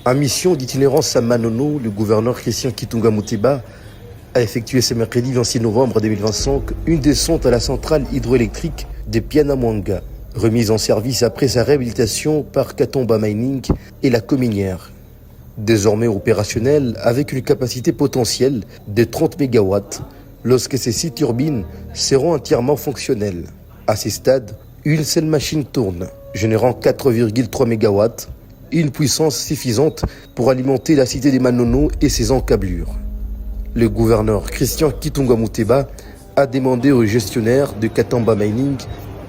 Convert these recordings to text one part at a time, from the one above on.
En mission d'itinérance à Manono, le gouverneur Christian Kitunga Muteba a effectué ce mercredi 26 novembre 2025 une descente à la centrale hydroélectrique de Pianamwanga, remise en service après sa réhabilitation par Katomba Mining et la Cominière. Désormais opérationnelle avec une capacité potentielle de 30 MW lorsque ces 6 turbines seront entièrement fonctionnelles. À ce stade, une seule machine tourne, générant 4,3 MW, une puissance suffisante pour alimenter la cité des Manono et ses encablures. Le gouverneur Christian Kitunga Muteba a demandé aux gestionnaires de Katamba Mining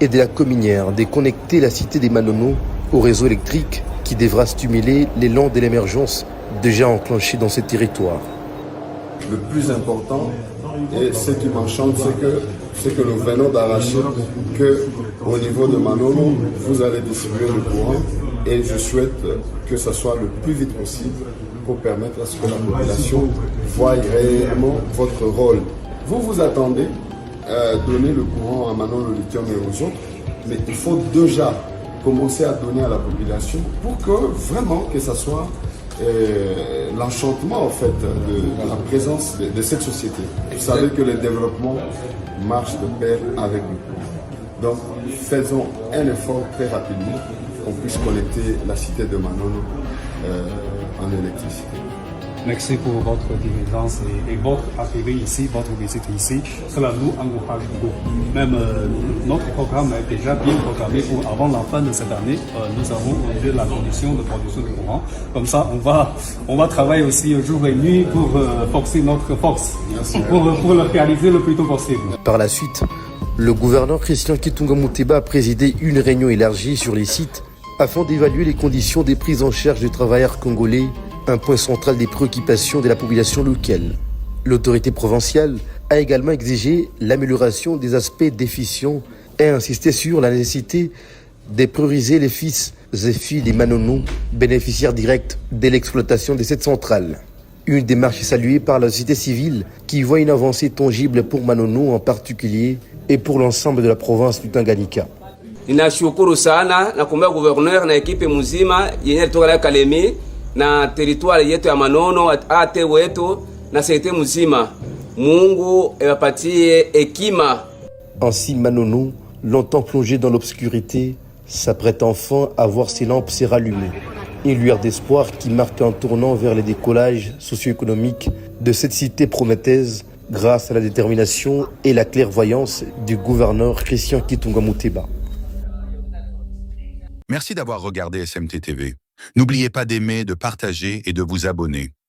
et de la Cominière de connecter la cité des Manono au réseau électrique qui devra stimuler l'élan de l'émergence déjà enclenché dans ce territoire. Le plus important, et ce qui m'enchante, c'est que nous venons d'arracher qu'au niveau de Manono, vous allez distribuer le courant et je souhaite que ce soit le plus vite possible pour permettre à ce que la population voie réellement votre rôle. Vous vous attendez à donner le courant à Manono, le lithium et aux autres, mais il faut déjà commencer à donner à la population pour que vraiment que ça soit l'enchantement en fait de la présence de cette société. Vous savez que le développement marche de pair avec nous. Donc faisons un effort très rapidement qu'on puisse connecter la cité de Manono en électricité. Merci pour votre diligence et votre arrivée ici, votre visite ici. Cela nous encourage beaucoup. Même notre programme est déjà bien programmé pour avant la fin de cette année. Nous avons enlevé la condition de production de courant. Comme ça, on va travailler aussi jour et nuit pour forcer notre force, pour le réaliser le plus tôt possible. Par la suite, le gouverneur Christian Kitunga Muteba a présidé une réunion élargie sur les sites afin d'évaluer les conditions des prises en charge des travailleurs congolais, un point central des préoccupations de la population locale. L'autorité provinciale a également exigé l'amélioration des aspects déficients et insisté sur la nécessité de prioriser les fils et filles des Manono, bénéficiaires directs de l'exploitation de cette centrale. Une démarche saluée par la société civile qui voit une avancée tangible pour Manono en particulier et pour l'ensemble de la province du Tanganyika. Ninashukuru sana na kumbea gouverneur na ekipe mzima yenye kutoka Kalemi na territoire yetu ya Manono ate wetu na sete mzima. Mungu ewapatie hekima. Ainsi Manono, longtemps plongé dans l'obscurité, s'apprête enfin à voir ses lampes se rallumer. Une lueur d'espoir qui marque un tournant vers le décollage socio-économique de cette cité prometteuse grâce à la détermination et la clairvoyance du gouverneur Christian Kitunga Muteba. Merci d'avoir regardé SMT TV. N'oubliez pas d'aimer, de partager et de vous abonner.